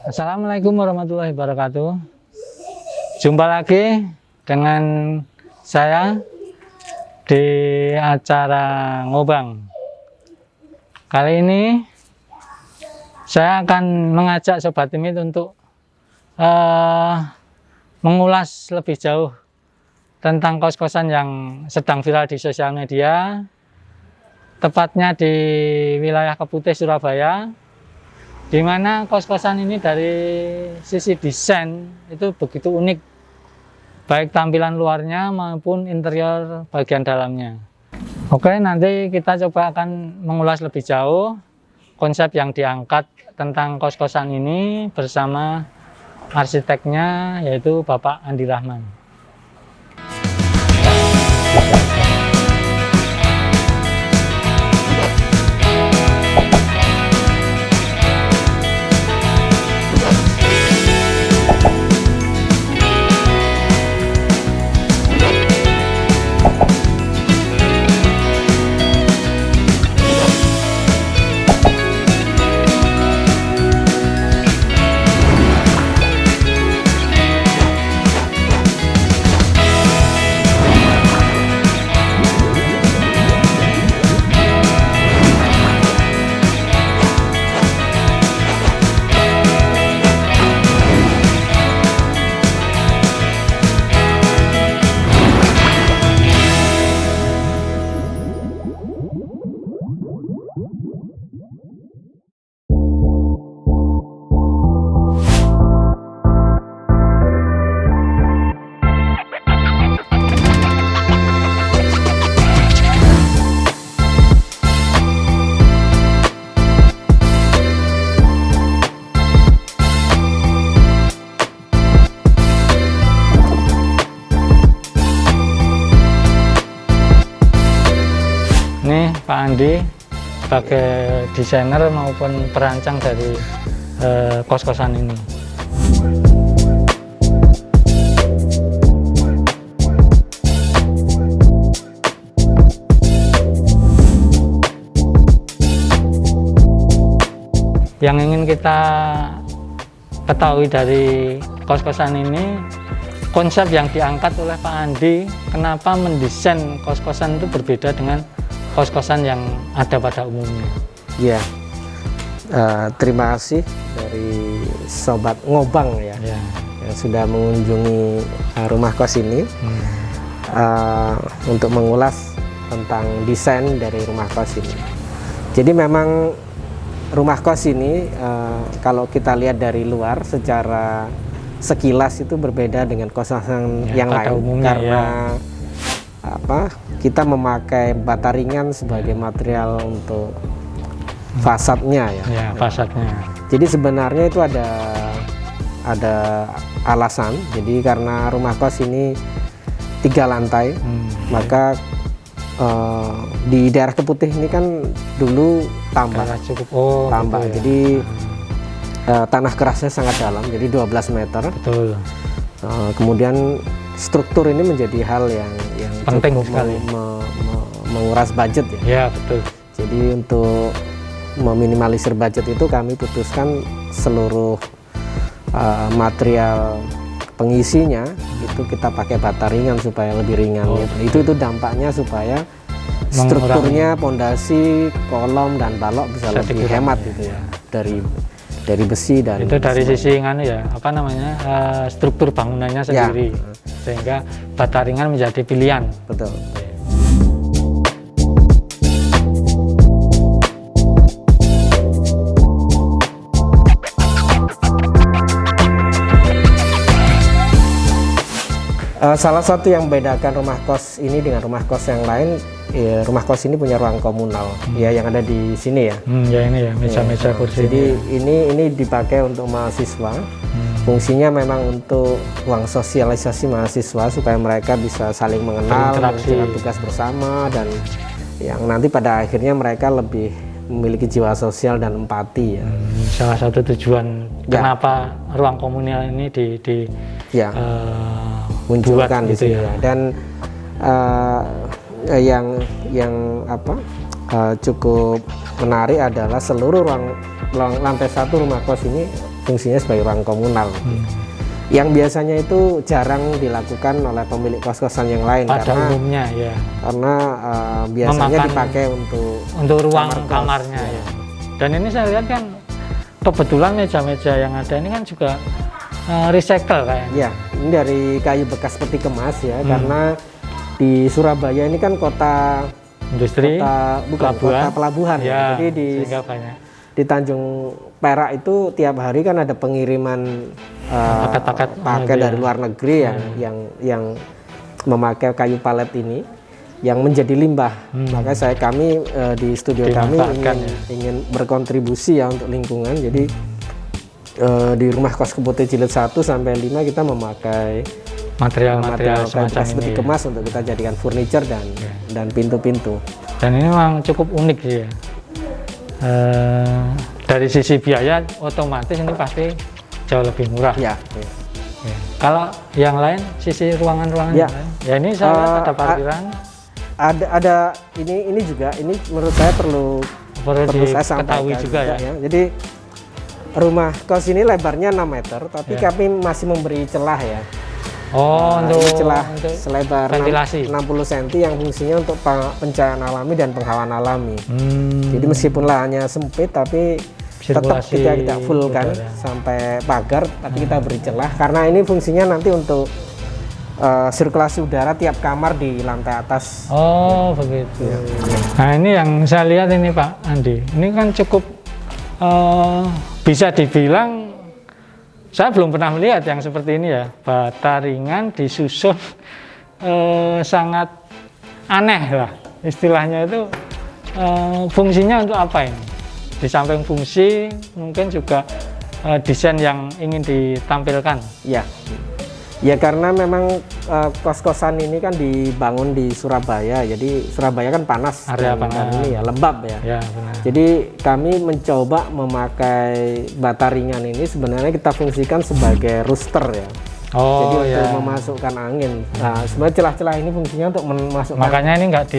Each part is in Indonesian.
Assalamualaikum warahmatullahi wabarakatuh. Jumpa lagi dengan saya di acara Ngobang. Kali ini saya akan mengajak Sobat Timit untuk mengulas lebih jauh tentang kos-kosan yang sedang viral di sosial media, tepatnya di wilayah Keputih, Surabaya, di mana kos-kosan ini dari sisi desain itu begitu unik, baik tampilan luarnya maupun interior bagian dalamnya. Oke, nanti kita coba akan mengulas lebih jauh konsep yang diangkat tentang kos-kosan ini bersama arsiteknya, yaitu Bapak Andi Rahman. Ini Pak Andi sebagai desainer maupun perancang dari kos-kosan ini. Yang ingin kita ketahui dari kos-kosan ini, konsep yang diangkat oleh Pak Andi, kenapa mendesain kos-kosan itu berbeda dengan kos-kosan yang ada pada umumnya. Ya, terima kasih dari Sobat Ngobang ya, yang sudah mengunjungi rumah kos ini untuk mengulas tentang desain dari rumah kos ini. Jadi memang rumah kos ini kalau kita lihat dari luar secara sekilas itu berbeda dengan kos-kosan yang lain karena kita memakai bata ringan sebagai material untuk fasadnya ya. Fasadnya. Jadi sebenarnya itu ada alasan. Jadi karena rumah kos ini 3 lantai, maka di daerah Keputih ini kan dulu tambak. Tambak. Gitu ya. Jadi tanah kerasnya sangat dalam, jadi 12 meter. Betul. Kemudian struktur ini menjadi hal yang penting cukup sekali, menguras budget ya. Ya, betul. Jadi untuk meminimalisir budget itu kami putuskan seluruh material pengisinya itu kita pakai bata ringan supaya lebih ringan. Itu dampaknya supaya strukturnya, pondasi, kolom dan balok bisa lebih hemat gitu ya. Dari besi dan itu dari sisi struktur bangunannya sendiri, sehingga bata ringan menjadi pilihan. Betul. Salah satu yang membedakan rumah kos ini dengan rumah kos yang lain, rumah kos ini punya ruang komunal ya, yang ada di sini ya. Ya ini ya, meja-meja kursi. Jadi ini dipakai untuk mahasiswa. Fungsinya memang untuk ruang sosialisasi mahasiswa supaya mereka bisa saling mengenal, mengerjakan tugas bersama, dan yang nanti pada akhirnya mereka lebih memiliki jiwa sosial dan empati ya. Salah satu tujuan kenapa ruang komunal ini munculkan di sini ya. Dan yang cukup menarik adalah seluruh ruang lantai 1 rumah kos ini fungsinya sebagai ruang komunal. Yang biasanya itu jarang dilakukan oleh pemilik kos-kosan yang lain Pada karena umumnya ya. karena biasanya Memakan dipakai untuk ruang kamar kos. kamarnya ya. Dan ini saya lihat kan kebetulan meja-meja yang ada ini kan juga recycle kayaknya. Ya, ini dari kayu bekas peti kemas ya, karena di Surabaya ini kan kota Industri, kota pelabuhan ya. ya, Jadi sehingga banyak di Tanjung Perak itu tiap hari kan ada pengiriman paket dari luar negeri yang memakai kayu palet ini yang menjadi limbah. Makanya kami di studio kami ingin berkontribusi ya untuk lingkungan. Jadi di rumah kos Keputih Jilid 1 sampai 5 kita memakai material semacam seperti ini kemas untuk kita jadikan furniture dan pintu-pintu. Dan ini memang cukup unik sih ya. Dari sisi biaya otomatis ini pasti jauh lebih murah. Ya. Ya. Kalau yang lain sisi ruangan-ruangan yang lain, ya ini saya lihat ada parkiran. Ada ini juga, ini menurut saya perlu saya sampaikan juga ya. Jadi rumah kos ini lebarnya 6 meter, tapi kami masih memberi celah ya. Untuk celah selebar ventilasi 60 cm yang fungsinya untuk pencahayaan alami dan penghawaan alami. Jadi meskipun lahannya sempit, tapi tetap kita tidak full kan sampai pagar, tapi kita beri celah karena ini fungsinya nanti untuk sirkulasi udara tiap kamar di lantai atas. Oh begitu. Ya. Nah ini yang saya lihat ini Pak Andi, ini kan cukup bisa dibilang saya belum pernah melihat yang seperti ini ya, bata ringan disusun sangat aneh lah istilahnya itu. Fungsinya untuk apa ini? Di samping fungsi mungkin juga desain yang ingin ditampilkan. Ya karena memang kos-kosan ini kan dibangun di Surabaya, jadi Surabaya kan panas, area panas ini ya lembab ya. Ya benar. Jadi kami mencoba memakai bata ringan ini sebenarnya kita fungsikan sebagai rooster ya. Jadi untuk memasukkan angin. Nah sebenarnya celah-celah ini fungsinya untuk memasukkan. Makanya ini enggak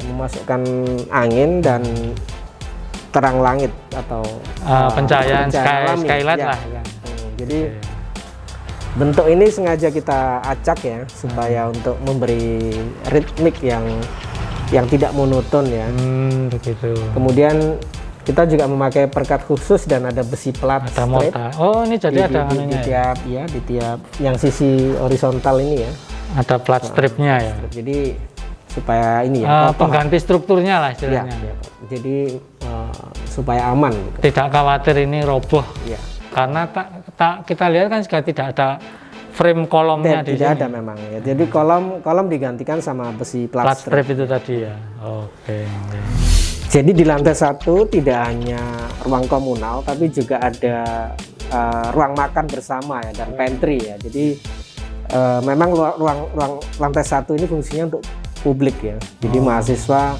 memasukkan angin dan terang langit atau pencahayaan skylight lah. Ya. Jadi bentuk ini sengaja kita acak ya supaya untuk memberi ritmik yang tidak monoton ya. Begitu. Kemudian kita juga memakai perkat khusus dan ada besi plat strip. Oh ini jadi ada di tiap yang sisi horizontal ini ya. Ada plat stripnya ya. Jadi supaya ini ya. Pengganti strukturnya lah istilahnya. Ya. Jadi supaya aman. Gitu. Tidak khawatir ini roboh. Ya. Karena kita lihat kan juga tidak ada frame kolomnya di sini. Tidak ada memang ya. Jadi kolom digantikan sama besi plat strip itu tadi ya. Oke. Jadi di lantai 1 tidak hanya ruang komunal tapi juga ada ruang makan bersama ya dan pantry ya. Jadi memang ruang lantai 1 ini fungsinya untuk publik ya. Jadi mahasiswa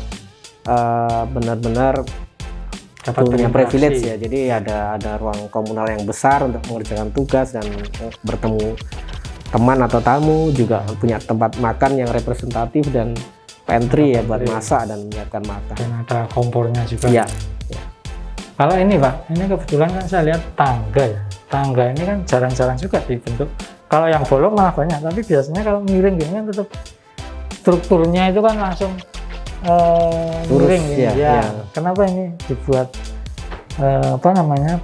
benar-benar punya privilege ya. Jadi ada ruang komunal yang besar untuk mengerjakan tugas dan bertemu teman atau tamu, juga punya tempat makan yang representatif dan pantry ya buat masak dan menyiapkan makan. Dan ada kompornya juga. Ya. Kalau ini Pak, ini kebetulan kan saya lihat tangga ya. Tangga ini kan jarang-jarang juga dibentuk. Kalau yang bolong malah banyak, tapi biasanya kalau miring gini kan tetap strukturnya itu kan langsung miring ya. Kenapa ini dibuat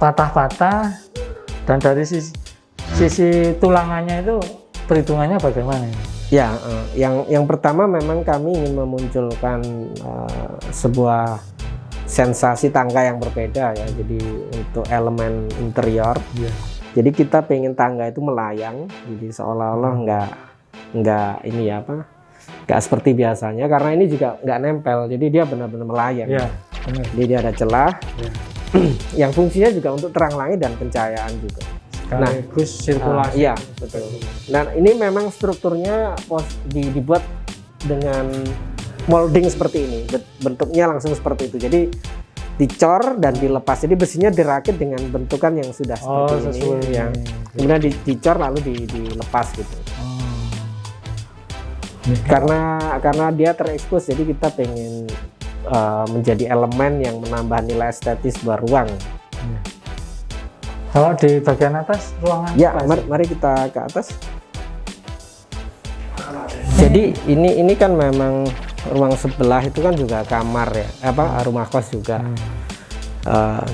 patah-patah, dan dari sisi tulangannya itu perhitungannya bagaimana ini? Ya, yang pertama memang kami ingin memunculkan sebuah sensasi tangga yang berbeda ya. Jadi untuk elemen interior, jadi kita pengen tangga itu melayang, jadi seolah-olah nggak ini ya nggak seperti biasanya, karena ini juga nggak nempel, jadi dia benar-benar melayang. Ya, benar. Jadi dia ada celah yang fungsinya juga untuk terang langit dan pencahayaan juga. Sekaligus sirkulasi. Iya, betul. Nah ini memang strukturnya dibuat dengan molding seperti ini, bentuknya langsung seperti itu. Jadi dicor dan dilepas, jadi besinya dirakit dengan bentukan yang sudah seperti ini, yang kemudian dicor lalu dilepas gitu. Karena dia terekspos, jadi kita pengen menjadi elemen yang menambah nilai estetis sebuah ruang. Kalau di bagian atas ruangan Ya, apa sih? mari kita ke atas. Jadi ini kan memang ruang sebelah itu kan juga kamar ya, rumah kos juga.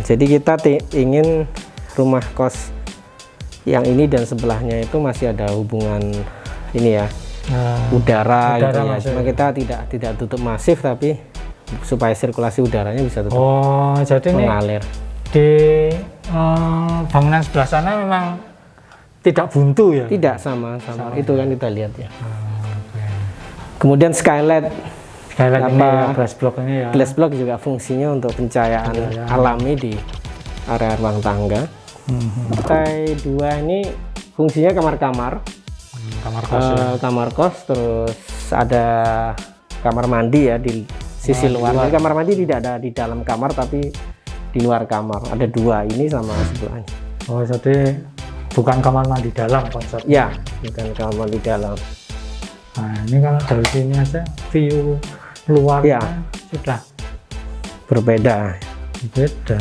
Jadi kita ingin rumah kos yang ini dan sebelahnya itu masih ada hubungan ini ya, udara gitu ya. masuk. Cuma kita tidak tutup masif, tapi supaya sirkulasi udaranya bisa tetap Oh, jadi ini mengalir. di bangunan sebelah sana memang tidak buntu ya? Tidak sama itu kan kita lihat ya. Kemudian skylight Skylight ini ya, glass block ini ya. glass block juga fungsinya untuk pencahayaan alami di area ruang tangga. Lantai 2 ini fungsinya kamar-kamar. Kamar kos ya. Kamar kos, terus ada kamar mandi ya di sisi luar. Jadi kamar mandi tidak ada di dalam kamar tapi di luar kamar. Ada 2 ini sama sebelahnya. Oh, jadi bukan kamar mandi dalam konsep. Ya, bukan kamar mandi dalam. Nah, ini kalau dari sini aja view luarnya Ya. sudah Berbeda. beda.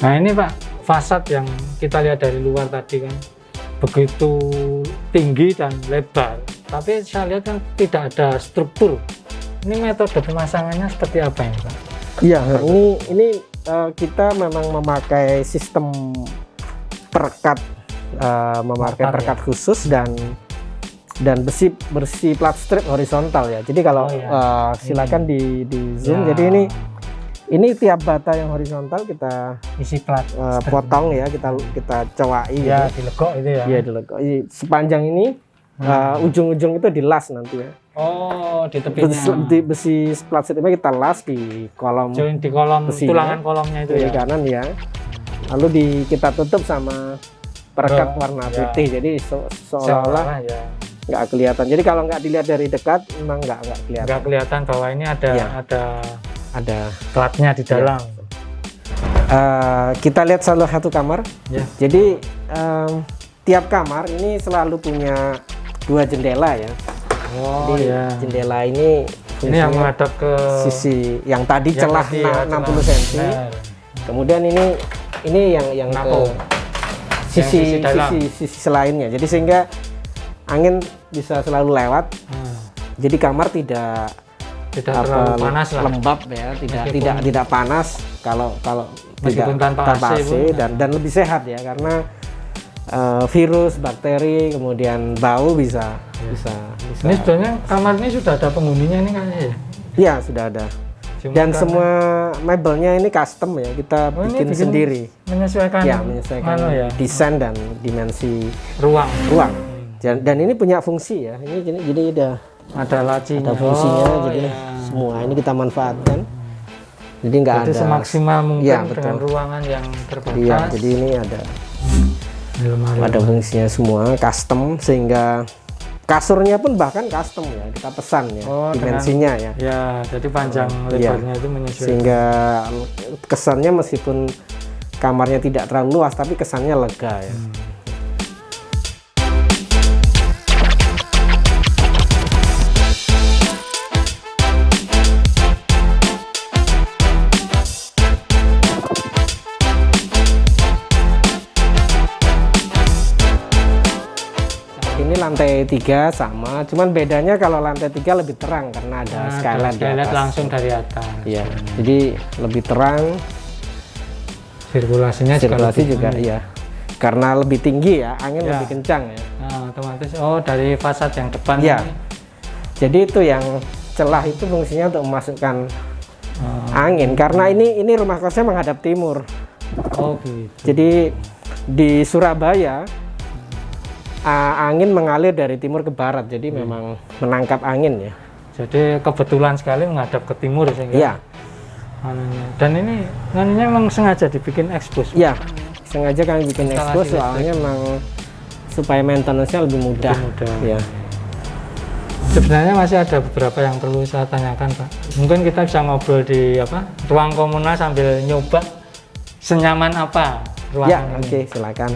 Nah, ini Pak, fasad yang kita lihat dari luar tadi kan begitu tinggi dan lebar, tapi saya lihat kan tidak ada struktur. Ini metode pemasangannya seperti apa ini Pak? Iya, ini kita memang memakai sistem perekat, memakai Mortar, perekat khusus dan besi plat strip horizontal ya. Jadi kalau silakan di zoom. Ya. Jadi ini tiap bata yang horizontal kita Isi plat potong ya, kita cowai ya, gitu. dilegok itu ya. Iya, dilegok. Sepanjang ini ujung-ujung itu dilas nanti ya. Oh, di tepinya. Besi plat stripnya kita las di kolom Join di kolom besinya, tulangan kolomnya itu kiri ya. kanan ya. Lalu kita tutup sama perekat warna ya. putih. Jadi seolah-olah ya. nggak kelihatan. Jadi kalau nggak dilihat dari dekat memang nggak kelihatan. Nggak kelihatan bahwa ini ada Ya. ada Ada. platnya di dalam. Kita lihat salah satu kamar. Ya. Jadi tiap kamar ini selalu punya 2 jendela ya. Oh Jadi ya. jendela ini Ini yang fungsinya menghadap ke sisi yang tadi yang celah tadi ya, 60 cm. Benar. Kemudian ini yang ke Napo. sisi Yang sisi dalam. sisi selainnya. Jadi sehingga angin bisa selalu lewat. Jadi kamar tidak Tidak terlalu panas lah. lembab ya, Meskipun- tidak panas kalau Meskipun tidak tanpa AC pun. dan lebih sehat ya, karena virus, bakteri, kemudian bau bisa. Ini sebenarnya kamar ini sudah ada penghuninya ini kayaknya ya. Iya, sudah ada. Cuma Dan karena semua mebelnya ini custom ya, kita ini bikin sendiri. menyesuaikan Ya, menyesuaikan ya, desain dan dimensi ruang. ruang. Dan ini punya fungsi ya. Ini jadi Ada lacinya. ada fungsinya, Oh, jadi ya. semua ini kita manfaatkan. Jadi nggak Jadi ada semaksimal mungkin Ya, dengan betul. ruangan yang terbatas. Iya, jadi ini ada Lemari. fungsinya semua custom, sehingga kasurnya pun bahkan custom ya, kita pesan ya, Oh, dimensinya ya, Ya, jadi panjang Iya. lebarnya itu menyesuaikan. sehingga kesannya meskipun kamarnya tidak terlalu luas tapi kesannya lega ya. Ini lantai 3 sama, cuman bedanya kalau lantai 3 lebih terang karena ada skylight di Skylight atas. langsung dari atas. Iya, jadi lebih terang, Sirkulasinya sirkulasi lebih juga tinggi. iya. Karena lebih tinggi ya, angin Ya. lebih kencang ya. Nah, otomatis dari fasad yang depan Iya. ini. Jadi itu yang celah itu fungsinya untuk memasukkan Oh, angin, karena ini rumah kosnya menghadap timur. oh gitu. Jadi di Surabaya angin mengalir dari timur ke barat, jadi memang menangkap angin ya. Jadi kebetulan sekali menghadap ke timur sehingga Iya, anunya. Dan ini anunya memang sengaja dibikin expose. iya. Sengaja kami bikin Instalasi expose listrik. soalnya memang supaya maintenance-nya lebih mudah. Lebih mudah. Ya. Sebenarnya masih ada beberapa yang perlu saya tanyakan, Pak. Mungkin kita bisa ngobrol di ruang komunal sambil nyoba senyaman apa Ya, ruangan oke, ini. silakan.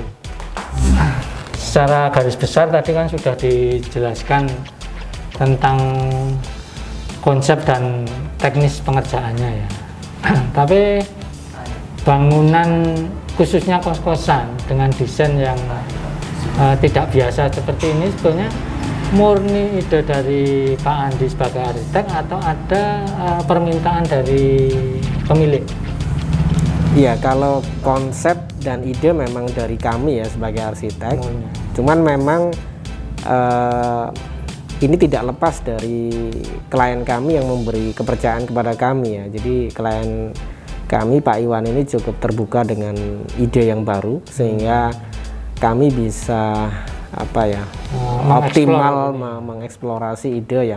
Secara garis besar tadi kan sudah dijelaskan tentang konsep dan teknis pengerjaannya ya. Tapi bangunan khususnya kos-kosan dengan desain yang tidak biasa seperti ini, sebetulnya murni ide dari Pak Andi sebagai arsitek atau ada permintaan dari pemilik? Iya, kalau konsep dan ide memang dari kami ya sebagai arsitek. Cuman memang ini tidak lepas dari klien kami yang memberi kepercayaan kepada kami ya. Jadi klien kami Pak Iwan ini cukup terbuka dengan ide yang baru sehingga kami bisa optimal mengeksplorasi ide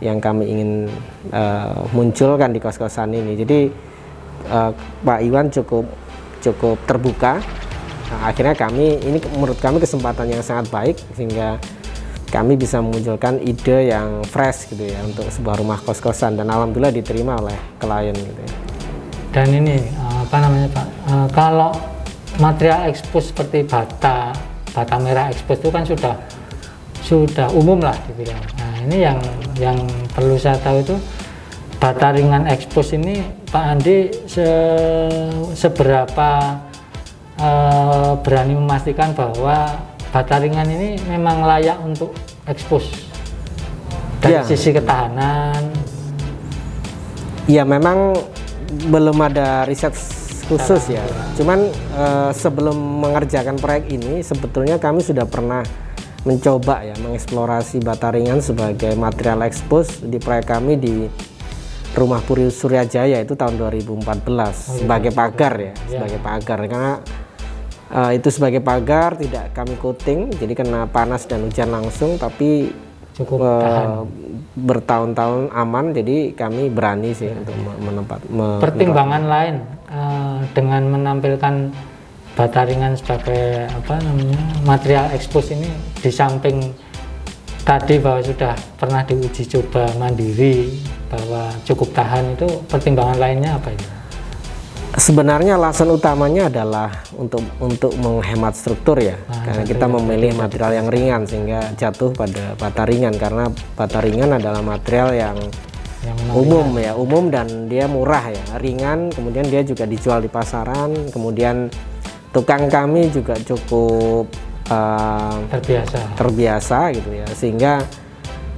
yang kami ingin munculkan di kos-kosan ini. Jadi Pak Iwan cukup terbuka. Nah, akhirnya ini menurut kami kesempatan yang sangat baik sehingga kami bisa memunculkan ide yang fresh gitu ya untuk sebuah rumah kos-kosan, dan alhamdulillah diterima oleh klien gitu ya. Dan ini Pak, kalau material ekspos seperti bata merah ekspos itu kan sudah umum lah dibilang. Nah, ini yang perlu saya tahu itu bata ringan ekspos ini Pak Andi seberapa berani memastikan bahwa bata ringan ini memang layak untuk ekspos dari sisi ketahanan? Ya, memang belum ada riset khusus ya. Cuman sebelum mengerjakan proyek ini sebetulnya kami sudah pernah mencoba ya mengeksplorasi bata ringan sebagai material ekspos di proyek kami di Rumah Puri Suryajaya itu tahun 2014 sebagai pagar ya, sebagai pagar, karena itu sebagai pagar tidak kami coating, jadi kena panas dan hujan langsung, tapi cukup bertahun-tahun aman, jadi kami berani sih untuk pertimbangan lain dengan menampilkan bata ringan sebagai material ekspos ini, di samping tadi bahwa sudah pernah diuji coba mandiri bahwa cukup tahan, itu pertimbangan lainnya apa itu? Sebenarnya alasan utamanya adalah untuk menghemat struktur ya, karena kita memilih material yang ringan sehingga jatuh pada bata ringan, karena bata ringan adalah material yang umum ya, umum dan dia murah ya, ringan, kemudian dia juga dijual di pasaran, kemudian tukang kami juga cukup terbiasa gitu ya, sehingga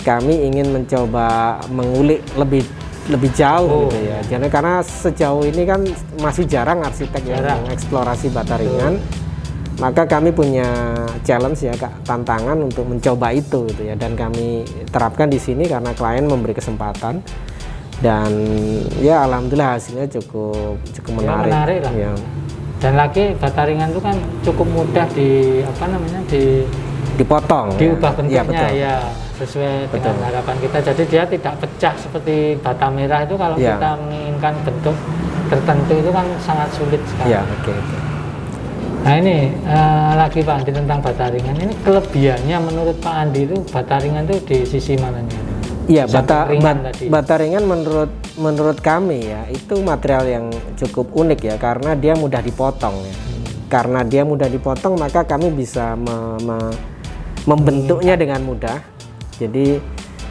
kami ingin mencoba mengulik lebih jauh gitu ya. Jadi karena sejauh ini kan masih jarang arsitek yang mengeksplorasi bata ringan, maka kami punya challenge ya, tantangan untuk mencoba itu gitu ya, dan kami terapkan di sini karena klien memberi kesempatan, dan ya alhamdulillah hasilnya cukup menarik lah. Ya. Dan lagi bata ringan itu kan cukup mudah dipotong, diubah bentuknya ya, sesuai dengan harapan kita. Jadi dia tidak pecah seperti bata merah itu, kalau kita menginginkan bentuk tertentu itu kan sangat sulit sekali. Nah ini lagi Pak Andi tentang bata ringan ini, kelebihannya menurut Pak Andi itu bata ringan itu di sisi mananya? Iya, bata ringan menurut kami ya itu material yang cukup unik ya, karena dia mudah dipotong ya. Karena dia mudah dipotong, maka kami bisa membentuknya dengan mudah. Jadi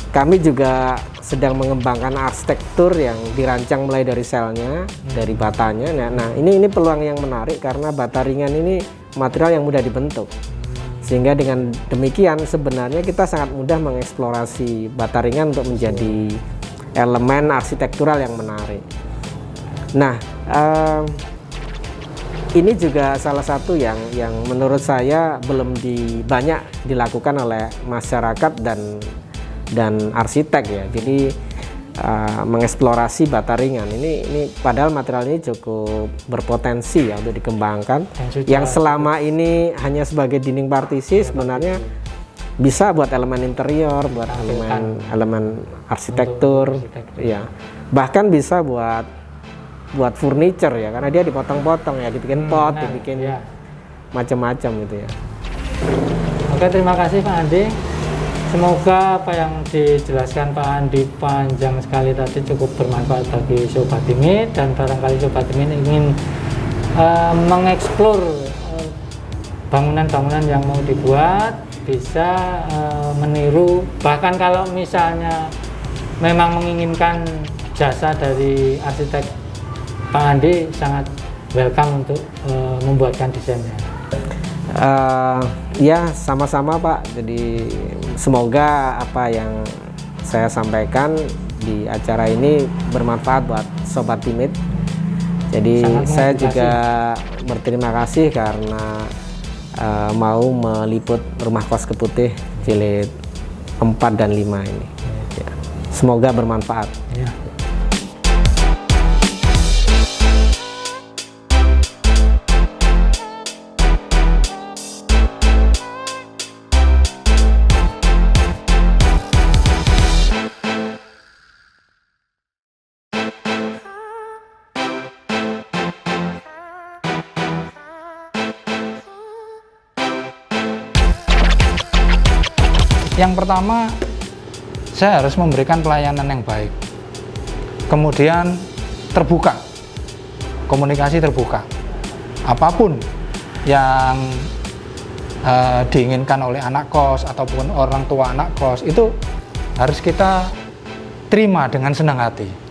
kami juga sedang mengembangkan arsitektur yang dirancang mulai dari selnya, dari batanya. Nah, ini peluang yang menarik karena bata ringan ini material yang mudah dibentuk. Sehingga dengan demikian sebenarnya kita sangat mudah mengeksplorasi bata ringan untuk menjadi elemen arsitektural yang menarik. Nah, ini juga salah satu yang menurut saya belum banyak dilakukan oleh masyarakat dan arsitek ya. Jadi mengeksplorasi bata ringan ini padahal material ini cukup berpotensi ya untuk dikembangkan. Yang selama ini hanya sebagai dinding partisi sebenarnya bisa buat elemen interior, buat elemen arsitektur ya. Bahkan bisa buat furniture ya, karena dia dipotong-potong ya, dibikin pot, dibikin macam-macam gitu ya. Oke, terima kasih Pak Andi. Semoga apa yang dijelaskan Pak Andi panjang sekali tadi cukup bermanfaat bagi Sobat Timit, dan barangkali Sobat Timit ingin mengeksplor bangunan-bangunan yang mau dibuat, bisa meniru, bahkan kalau misalnya memang menginginkan jasa dari arsitek Pak Andi, sangat welcome untuk membuatkan desainnya. Ya, sama-sama Pak. Jadi semoga apa yang saya sampaikan di acara ini bermanfaat buat Sobat Timit. Jadi saya juga berterima kasih karena mau meliput Rumah Kos Keputih jilid 4 dan 5 ini. Ya. Semoga bermanfaat. Ya. Yang pertama, saya harus memberikan pelayanan yang baik. Kemudian terbuka, komunikasi terbuka. Apapun yang diinginkan oleh anak kos ataupun orang tua anak kos itu harus kita terima dengan senang hati.